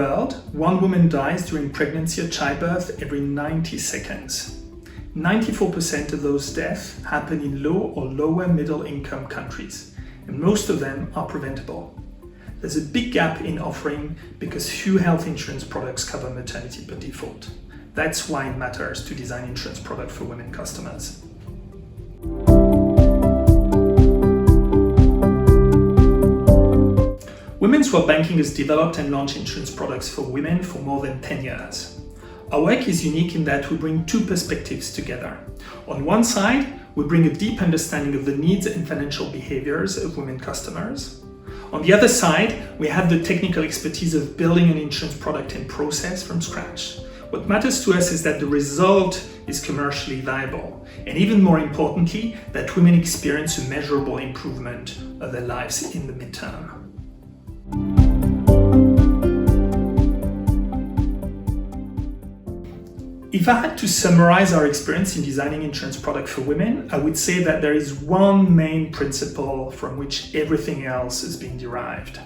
world, one woman dies during pregnancy or childbirth every 90 seconds. 94% of those deaths happen in low or lower middle income countries, and most of them are preventable. There's a big gap in offering because few health insurance products cover maternity by default. That's why it matters to design insurance products for women customers. Women's World Banking has developed and launched insurance products for women for more than 10 years. Our work is unique in that we bring two perspectives together. On one side, we bring a deep understanding of the needs and financial behaviors of women customers. On the other side, we have the technical expertise of building an insurance product and process from scratch. What matters to us is that the result is commercially viable, and even more importantly, that women experience a measurable improvement of their lives in the midterm. If I had to summarize our experience in designing insurance products for women, I would say that there is one main principle from which everything else has been derived.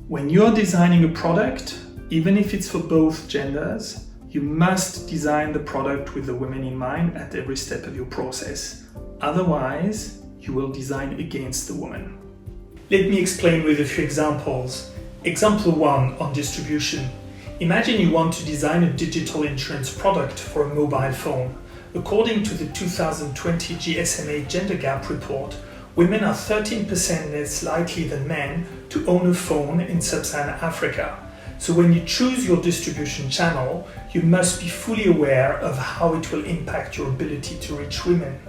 When you're designing a product, even if it's for both genders, you must design the product with the women in mind at every step of your process. Otherwise, you will design against the woman. Let me explain with a few examples. Example 1 on distribution. Imagine you want to design a digital insurance product for a mobile phone. According to the 2020 GSMA Gender Gap Report, women are 13% less likely than men to own a phone in sub-Saharan Africa. So when you choose your distribution channel, you must be fully aware of how it will impact your ability to reach women.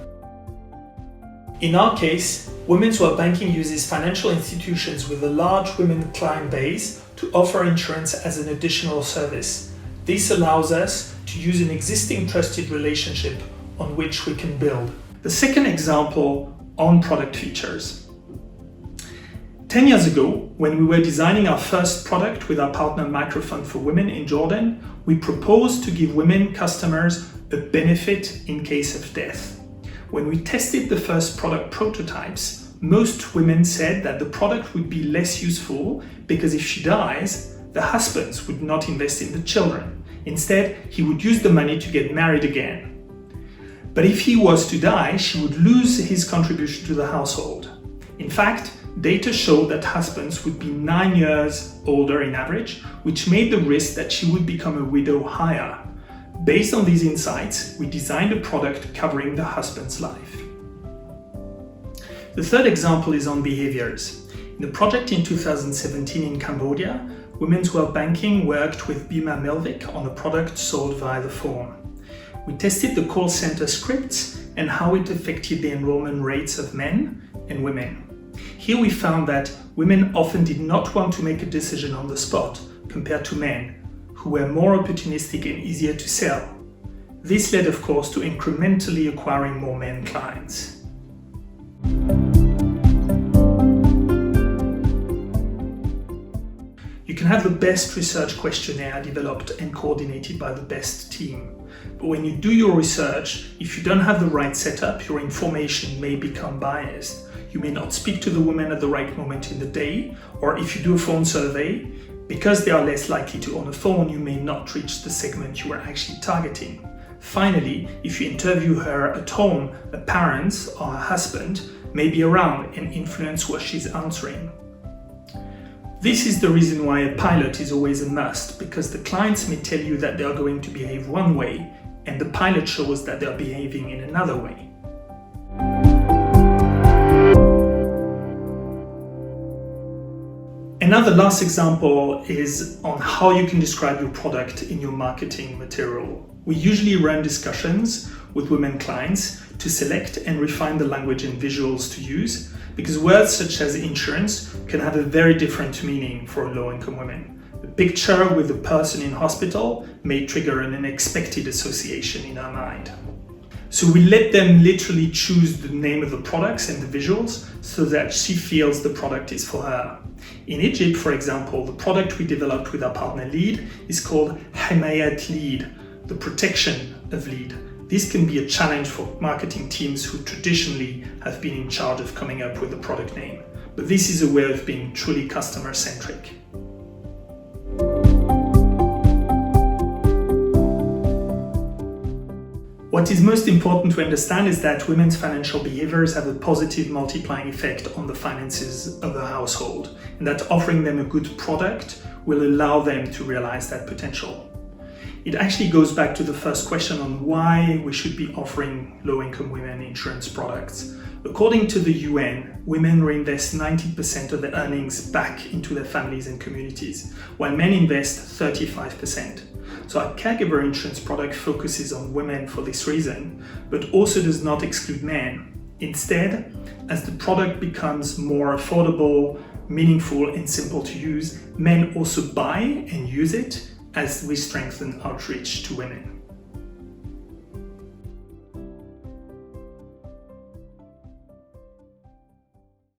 In our case, Women's World Banking uses financial institutions with a large women client base to offer insurance as an additional service. This allows us to use an existing trusted relationship on which we can build. The second example on product features. 10 years ago, when we were designing our first product with our partner Microinsurance for Women in Jordan, we proposed to give women customers a benefit in case of death. When we tested the first product prototypes, most women said that the product would be less useful because if she dies, the husband would not invest in the children. Instead, he would use the money to get married again. But if he was to die, she would lose his contribution to the household. In fact, data showed that husbands would be 9 years older in average, which made the risk that she would become a widow higher. Based on these insights, we designed a product covering the husband's life. The third example is on behaviors. In a project in 2017 in Cambodia, Women's World Banking worked with Bima Melvik on a product sold via the phone. We tested the call center scripts and how it affected the enrollment rates of men and women. Here we found that women often did not want to make a decision on the spot compared to men, who were more opportunistic and easier to sell. This led, of course, to incrementally acquiring more men clients. You can have the best research questionnaire developed and coordinated by the best team. But when you do your research, if you don't have the right setup, your information may become biased. You may not speak to the woman at the right moment in the day, or if you do a phone survey, because they are less likely to own a phone, you may not reach the segment you are actually targeting. Finally, if you interview her at home, her parents or her husband may be around and influence what she's answering. This is the reason why a pilot is always a must, because the clients may tell you that they are going to behave one way, and the pilot shows that they are behaving in another way. Another last example is on how you can describe your product in your marketing material. We usually run discussions with women clients to select and refine the language and visuals to use, because words such as insurance can have a very different meaning for low-income women. A picture with a person in hospital may trigger an unexpected association in our mind. So we let them literally choose the name of the products and the visuals so that she feels the product is for her. In Egypt, for example, the product we developed with our partner Lead is called Himayat Lead, the protection of lead. This can be a challenge for marketing teams who traditionally have been in charge of coming up with a product name. But this is a way of being truly customer-centric. What is most important to understand is that women's financial behaviors have a positive multiplying effect on the finances of the household, and that offering them a good product will allow them to realize that potential. It actually goes back to the first question on why we should be offering low-income women insurance products. According to the UN, women reinvest 90% of their earnings back into their families and communities, while men invest 35%. So our caregiver insurance product focuses on women for this reason, but also does not exclude men. Instead, as the product becomes more affordable, meaningful, and simple to use, men also buy and use it as we strengthen outreach to women.